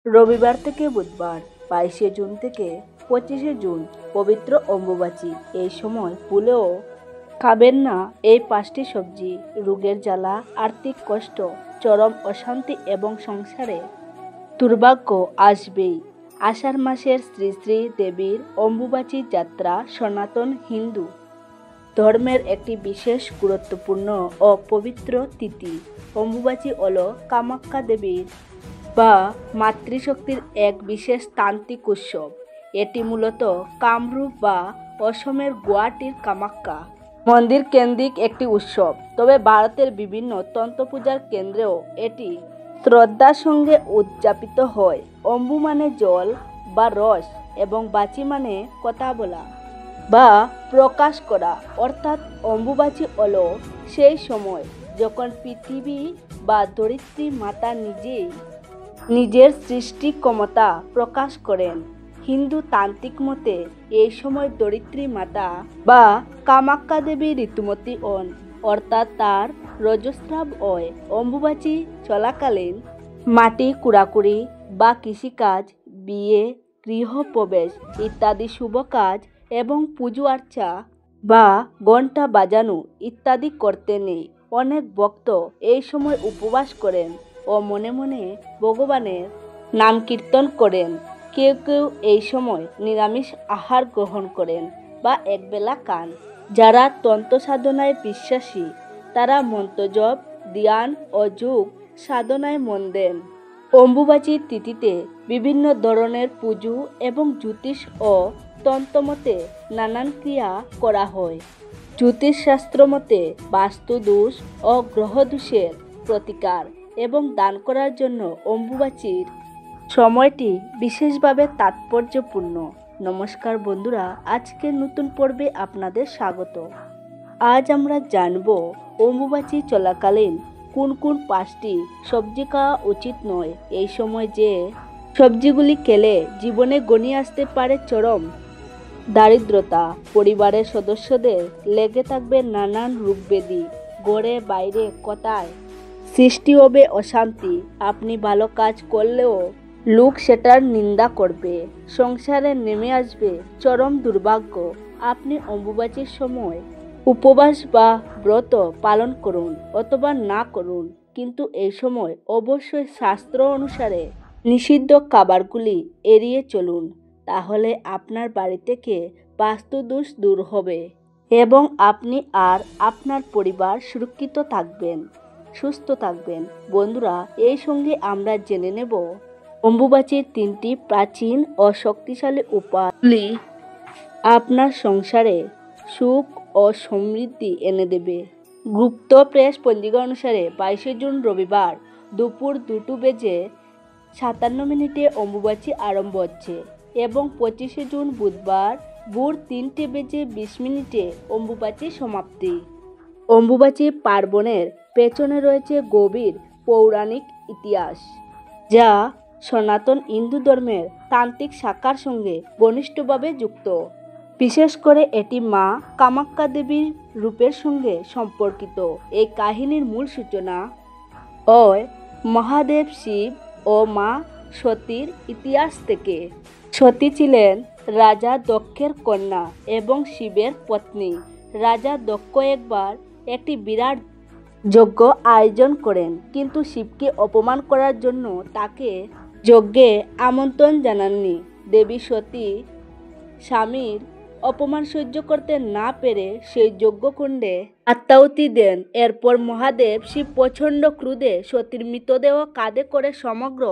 রবিবার থেকে বুধবার 22 জুন থেকে 25 জুন পবিত্র অম্বুবাচী। এই সময় ভুলেও খাবেন না এই 5টি সবজি। রোগের জ্বালা, আর্থিক কষ্ট, চরম অশান্তি এবং সংসারে দুর্ভাগ্য আসবেই। আষাঢ় মাসের শ্রী শ্রী দেবীর অম্বুবাচী যাত্রা সনাতন হিন্দু ধর্মের একটি বিশেষ গুরুত্বপূর্ণ ও পবিত্র তিথি। অম্বুবাচী হল কামাখ্যা দেবীর বা মাতৃশক্তির এক বিশেষ তান্ত্রিক উৎসব। এটি মূলত কামরূপ বা অসমের গুয়াহাটির কামাখ্যা মন্দির কেন্দ্রিক একটি উৎসব। তবে ভারতের বিভিন্ন তন্ত্রপূজার কেন্দ্রেও এটি শ্রদ্ধার সঙ্গে উদযাপিত হয়। অম্বু মানে জল বা রস এবং বাচী মানে কথা বলা বা প্রকাশ করা, অর্থাৎ অম্বুবাচী হল সেই সময় যখন পৃথিবী বা ধরিত্রী মাতা নিজের সৃষ্টি ক্ষমতা প্রকাশ করেন। হিন্দু তান্ত্রিক মতে এই সময় ধরিত্রী মাতা বা কামাখ্যা দেবী ঋতুমতী হন, অর্থাৎ তার রজস্রাব হয়। অম্বুবাচী চলাকালীন মাটি কুড়াকুড়ি বা কৃষিকাজ, বিয়ে, গৃহপ্রবেশ ইত্যাদি শুভ কাজ এবং পুজো আর্চা বা ঘণ্টা বাজানো ইত্যাদি করতে নেই। অনেক ভক্ত এই সময় উপবাস করেন ও মনে মনে ভগবানের নাম কীর্তন করেন। কেউ কেউ এই সময় নিরামিষ আহার গ্রহণ করেন বা একবেলা খান। যারা তন্ত্র সাধনায় বিশ্বাসী তারা মন্ত্রজপ, ধ্যান ও যোগ সাধনায় মন দেন। অম্বুবাচীর তিথিতে বিভিন্ন ধরনের পুজো এবং জ্যোতিষ ও তন্ত্রমতে নানান ক্রিয়া করা হয়। জ্যোতিষশাস্ত্র মতে বাস্তু দোষ ও গ্রহদোষের প্রতিকার এবং দান করার জন্য অম্বুবাচীর সময়টি বিশেষভাবে তাৎপর্যপূর্ণ। নমস্কার বন্ধুরা, আজকের নতুন পর্বে আপনাদের স্বাগত। আজ আমরা জানব অম্বুবাচী চলাকালীন কোন কোন 5টি সবজি খাওয়া উচিত নয়। এই সময় যে সবজিগুলি খেলে জীবনে ঘনিয়ে আসতে পারে চরম দারিদ্রতা, পরিবারের সদস্যদের লেগে থাকবে নানান রোগব্যাধি, ঘরে বাইরে কথায় সৃষ্টি হবে অশান্তি, আপনি ভালো কাজ করলেও লোক সেটার নিন্দা করবে, সংসারে নেমে আসবে চরম দুর্ভাগ্য। আপনি অম্বুবাচীর সময় উপবাস বা ব্রত পালন করুন অথবা না করুন, কিন্তু এই সময় অবশ্যই শাস্ত্র অনুসারে নিষিদ্ধ খাবারগুলি এড়িয়ে চলুন। তাহলে আপনার বাড়ি থেকে বাস্তুদোষ দূর হবে এবং আপনি আর আপনার পরিবার সুরক্ষিত থাকবেন, সুস্থ থাকবেন। বন্ধুরা, এই সঙ্গে আমরা জেনে নেব অম্বুবাচীর 3টি প্রাচীন ও শক্তিশালী উপায়গুলি আপনার সংসারে সুখ ও সমৃদ্ধি এনে দেবে। গুপ্ত প্রেস পঞ্জিকা অনুসারে 22 জুন রবিবার দুপুর 2:57 অম্বুবাচী আরম্ভ হচ্ছে এবং 25 জুন বুধবার ভোর 3:20 অম্বুবাচী সমাপ্তি। অম্বুবাচী পার্বণের পেছনে রয়েছে গভীর পৌরাণিক ইতিহাস, যা সনাতন হিন্দু ধর্মের তান্ত্রিক শাখার সঙ্গে ঘনিষ্ঠভাবে যুক্ত। বিশেষ করে এটি মা কামাখ্যা দেবীর রূপের সঙ্গে সম্পর্কিত। এই কাহিনীর মূল সূচনা হয় মহাদেব শিব ও মা সতীর ইতিহাস থেকে। সতী ছিলেন রাজা দক্ষের কন্যা এবং শিবের পত্নী। রাজা দক্ষ একবার একটি বিরাট যজ্ঞ আয়োজন করেন, কিন্তু শিবকে অপমান করার জন্য তাকে যজ্ঞে আমন্ত্রণ জানাননি। দেবী সতী স্বামীর অপমান সহ্য করতে না পেরে সেই যজ্ঞকুণ্ডে আত্মাহুতি দেন। এরপর মহাদেব শিব প্রচণ্ড ক্রোধে সতীর মৃতদেহ কাঁধে করে সমগ্র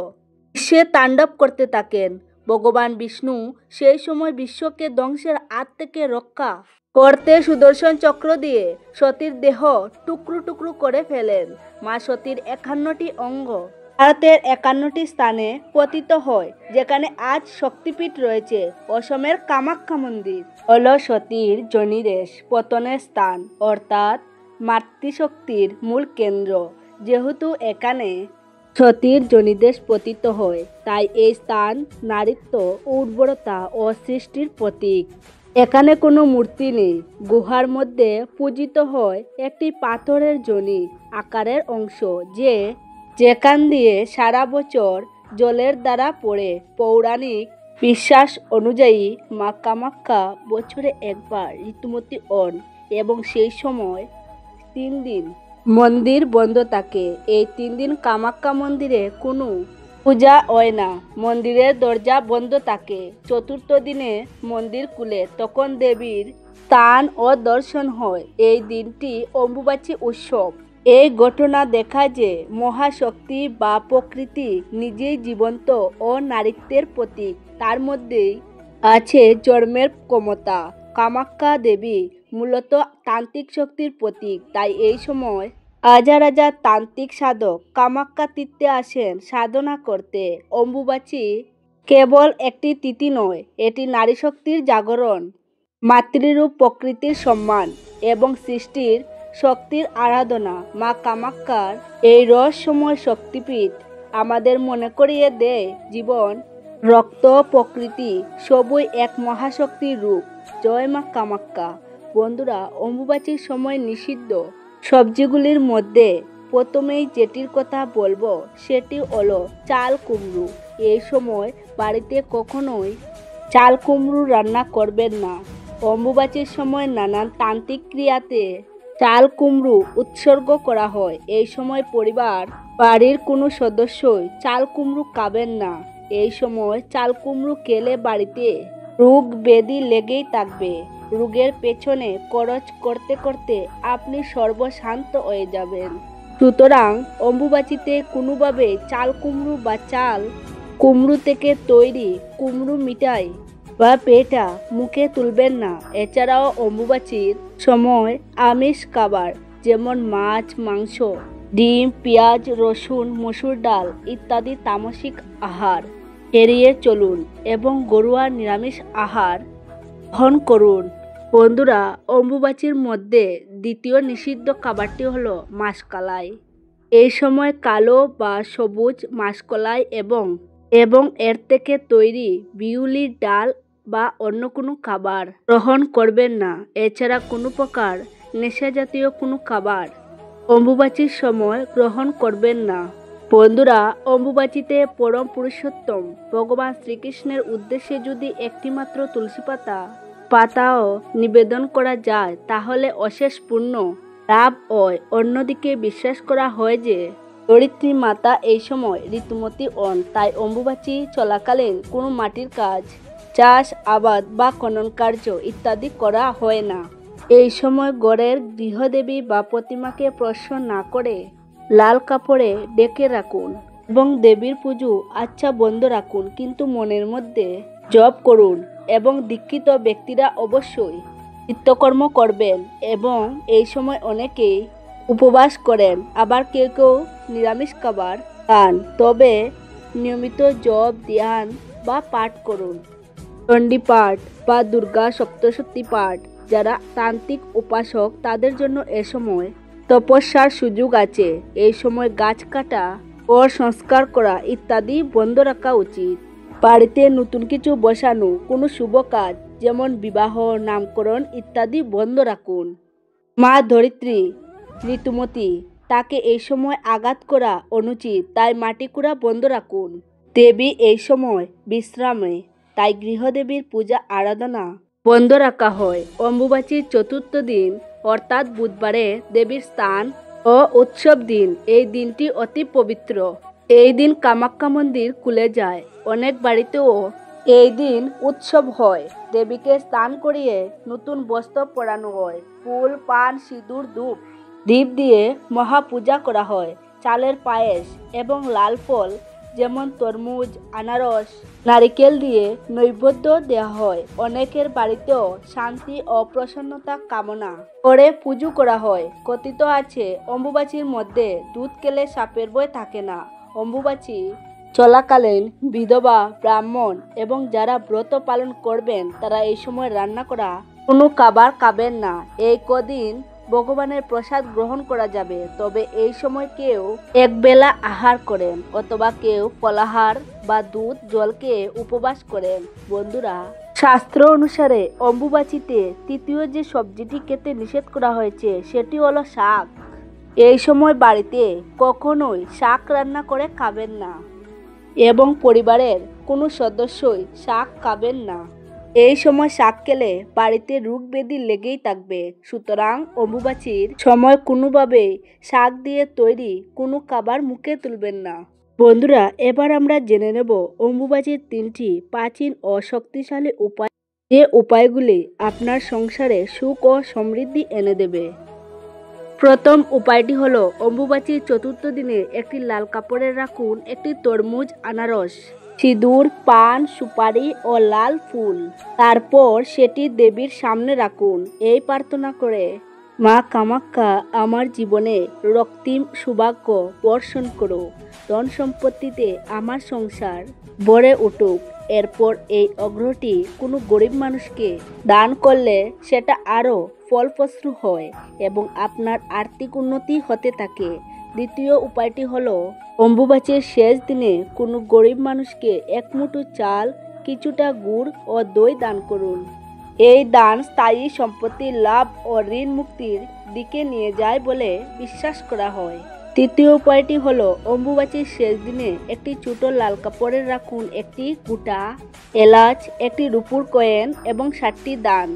বিশ্বে তাণ্ডব করতে থাকেন। ভগবান বিষ্ণু সেই সময় বিশ্বকে ধ্বংসের হাত থেকে রক্ষা করতে সুদর্শন চক্র দিয়ে সতীর দেহ টুকরো টুকরো করে ফেলেন। মা সতীর 51টি অঙ্গ ভারতের 51টি স্থানে পতিত হয়, যেখানে আজ শক্তিপীঠ রয়েছে। অসমের কামাখ্যা মন্দির হল সতীর যোনিদেশ পতনের স্থান, অর্থাৎ মাতৃশক্তির মূল কেন্দ্র। যেহেতু এখানে সতীর যোনিদেশ পতিত হয়, তাই এই স্থান নারীত্ব, উর্বরতা ও সৃষ্টির প্রতীক। এখানে কোনো মূর্তি নেই। গুহার মধ্যে পূজিত হয় একটি পাথরের যোনি আকারের অংশ, যেখান দিয়ে সারা বছর জলের দ্বারা পড়ে। পৌরাণিক বিশ্বাস অনুযায়ী মা কামাখ্যা বছরে একবার ঋতুমতী হন এবং সেই সময় 3 দিন মন্দির বন্ধ থাকে। এই 3 দিন কামাখ্যা মন্দিরে কোনো পূজা হয় না, মন্দিরের দরজা বন্ধ থাকে। চতুর্থ দিনে মন্দির খুলে, তখন দেবীর স্থান ও দর্শন হয়। এই দিনটি অম্বুবাচী উৎসব। এই ঘটনা দেখায় যে মহাশক্তি বা প্রকৃতি নিজেই জীবন্ত ও নারীত্বের প্রতীক। তার মধ্যেই আছে জন্মের ক্ষমতা। কামাখ্যা দেবী মূলত তান্ত্রিক শক্তির প্রতীক, তাই এই সময় হাজার হাজার তান্ত্রিক সাধক কামাখ্যা তীর্থে আসেন সাধনা করতে। অম্বুবাচী কেবল একটি তিথি নয়, এটি নারী শক্তির জাগরণ, মাতৃরূপ প্রকৃতির সম্মান এবং সৃষ্টির শক্তির আরাধনা। মা কামাখ্যার এই রহস্যময় শক্তিপীঠ আমাদের মনে করিয়ে দেয় জীবন, রক্ত, প্রকৃতি সবই এক মহাশক্তির রূপ। জয় মা কামাখ্যা। বন্ধুরা, অম্বুবাচীর সময় নিষিদ্ধ সবজিগুলির মধ্যে প্রথমেই যেটির কথা বলবো সেটি হলো চাল কুমড়ো। এই সময় বাড়িতে কখনোই চাল কুমড়ো রান্না করবেন না। অম্বুবাচীর সময় নানান তান্ত্রিক ক্রিয়াতে চাল কুমড়ো উৎসর্গ করা হয়। এই সময় পরিবার বাড়ির কোনো সদস্যই চাল কুমড়ো খাবেন না। এই সময় চাল কুমড়ো খেলে বাড়িতে রোগ ব্যাধি লেগেই থাকবে। রোগের পেছনে খরচ করতে করতে আপনি সর্বশান্ত হয়ে যাবেন। সুতরাং অম্বুবাচীতে কোনোভাবে চাল কুমড়ো বা চাল কুমড়ো থেকে তৈরি কুমড়ো মিঠাই বা পেঠা মুখে তুলবেন না। এছাড়াও অম্বুবাচীর সময় আমিষ খাবার যেমন মাছ, মাংস, ডিম, পেঁয়াজ, রসুন, মসুর ডাল ইত্যাদি তামসিক আহার এড়িয়ে চলুন এবং ঘরোয়া নিরামিষ আহার গ্রহণ করুন। বন্ধুরা, অম্বুবাচীর মধ্যে দ্বিতীয় নিষিদ্ধ খাবারটি হলো মাসকলাই। এই সময় কালো বা সবুজ মাসকলাই এবং এর থেকে তৈরি বিউলির ডাল বা অন্য কোনো খাবার গ্রহণ করবেন না। এছাড়া কোনো প্রকার নেশা জাতীয় কোনো খাবার অম্বুবাচীর সময় গ্রহণ করবেন না। বন্ধুরা, অম্বুবাচীতে পরম পুরুষোত্তম ভগবান শ্রীকৃষ্ণের উদ্দেশ্যে যদি একটিমাত্র তুলসী পাতাও নিবেদন করা যায় তাহলে অশেষ পুণ্য লাভ হয়। অন্যদিকে বিশ্বাস করা হয় যে ধরিত্রী মাতা এই সময় ঋতুমতী হন, তাই অম্বুবাচী চলাকালীন কোনো মাটির কাজ, চাষ আবাদ বা খনন কার্য ইত্যাদি করা হয় না। এই সময় ঘরের গৃহদেবী বা প্রতিমাকে স্পর্শ না করে লাল কাপড়ে ঢেকে রাখুন এবং দেবীর পুজো বন্ধ রাখুন, কিন্তু মনের মধ্যে জপ করুন। এবং দীক্ষিত ব্যক্তিরা অবশ্যই নিত্যকর্ম করবেন এবং এই সময় অনেকেই উপবাস করেন, আবার কেউ কেউ নিরামিষ খাবার খান। তবে নিয়মিত জপ, ধ্যান বা পাঠ করুন। চণ্ডী পাঠ বা দুর্গা সপ্তশতী পাঠ যারা তান্ত্রিক উপাসক তাদের জন্য এ সময় তপস্যার সুযোগ আছে। এই সময় গাছ কাটা, ঘর সংস্কার করা ইত্যাদি বন্ধ রাখা উচিত। বাড়িতে নতুন কিছু বসানো, কোনো শুভ কাজ যেমন বিবাহ, নামকরণ ইত্যাদি বন্ধ রাখুন। মা ধরিত্রী ঋতুমতী, তাকে এই সময় আঘাত করা অনুচিত, তাই মাটি কুড়া বন্ধ রাখুন। দেবী এই সময় বিশ্রামে, তাই গৃহদেবীর পূজা আরাধনা বন্ধ রাখা হয়। অম্বুবাচীর চতুর্থ দিন অর্থাৎ বুধবারে দেবীর স্থান ও উৎসব দিন। এই দিনটি অতি পবিত্র। এই দিন কামাখ্যা মন্দির খুলে যায়। অনেক বাড়িতেও এই দিন উৎসব হয়। দেবীকে স্নান করিয়ে নতুন বস্ত্র পরানো হয়। ফুল, পান, সিঁদুর, ধূপ, দীপ দিয়ে মহাপূজা করা হয়। চালের পায়েস এবং লাল ফল যেমন তরমুজ, আনারস, নারিকেল দিয়ে নৈবেদ্য দেওয়া হয়। অনেকের বাড়িতেও শান্তি ও প্রসন্নতা কামনা করে পুজো করা হয়। কথিত আছে অম্বুবাচীর মধ্যে দুধ খেলে সাপের ভয় থাকে না। অম্বুবাচী চলাকালীন বিধবা, ব্রাহ্মণ এবং যারা ব্রত পালন করবেন তারা এই সময় রান্না করা কোনো খাবার খাবেন না। এই কদিন ভগবানের প্রসাদ গ্রহণ করা যাবে, তবে এই সময় কেউ একবেলা আহার করেন অথবা কেউ ফলাহার বা দুধ জল খেয়ে উপবাস করেন। বন্ধুরা, শাস্ত্র অনুসারে অম্বুবাচীতে তৃতীয় যে সবজিটি খেতে নিষেধ করা হয়েছে সেটি হলো শাক। এই সময় বাড়িতে কখনোই শাক রান্না করে খাবেন না। এবং পরিবারের কোনো সদস্যই শাক খাবেন না। এই সময় শাক খেলে বাড়িতে রোগ ব্যাধি লেগেই থাকবে। সুতরাং অম্বুবাচীর সময় কোনোভাবেই শাক দিয়ে তৈরি কোনো খাবার মুখে তুলবেন না। বন্ধুরা, এবার আমরা জেনে নেব অম্বুবাচীর 3টি প্রাচীন ও শক্তিশালী উপায়, যে উপায়গুলি আপনার সংসারে সুখ ও সমৃদ্ধি এনে দেবে। প্রথম উপায়টি হলো অম্বুবাচীর 4র্থ দিনে একটি লাল কাপড়ে রাখুন একটি তরমুজ, আনারস, সিঁদুর, পান, সুপারি ও লাল ফুল। তারপর সেটি দেবীর সামনে রাখুন। এই প্রার্থনা করে, মা কামাখ্যা, আমার জীবনে রক্তিম সৌভাগ্য বর্ষণ করো, ধন সম্পত্তিতে আমার সংসার ভরে উঠুক। এরপর এই অগ্রহটি কোনো গরিব মানুষকে দান করলে সেটা আরও ফলপ্রসূ হয় এবং আপনার আর্থিক উন্নতি হতে থাকে। দ্বিতীয় উপায়টি হলো অম্বুবাচীর শেষ দিনে কোনো গরিব মানুষকে এক মুঠো চাল, কিছুটা গুড় ও দই দান করুন। এই দান স্থায়ী সম্পত্তির লাভ ও ঋণ মুক্তির দিকে নিয়ে যায় বলে বিশ্বাস করা হয়। তৃতীয় উপায়টি হলো অম্বুবাচীর শেষ দিনে একটি ছোট লাল কাপড়ে রাখুন একটি গোটা এলাচ, একটি রূপোর কয়েন এবং 7টি দান।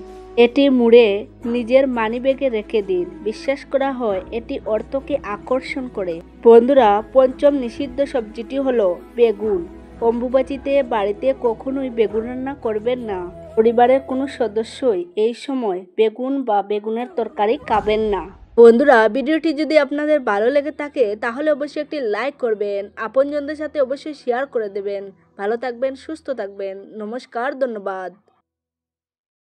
এটি মুড়ে নিজের মানিব্যাগে রেখে দিন। বিশ্বাস করা হয় এটি অর্থকে আকর্ষণ করে। বন্ধুরা, পঞ্চম নিষিদ্ধ সবজিটি হলো বেগুন। অম্বুবাচীতে বাড়িতে কখনোই বেগুন রান্না করবেন না। পরিবারের কোনো সদস্যই এই সময় বেগুন বা বেগুনের তরকারি খাবেন না। বন্ধুরা, ভিডিওটি যদি আপনাদের ভালো লেগে থাকে তাহলে অবশ্যই একটি লাইক করবেন, আপনজনদের সাথে অবশ্যই শেয়ার করে দেবেন। ভালো থাকবেন, সুস্থ থাকবেন। নমস্কার, ধন্যবাদ।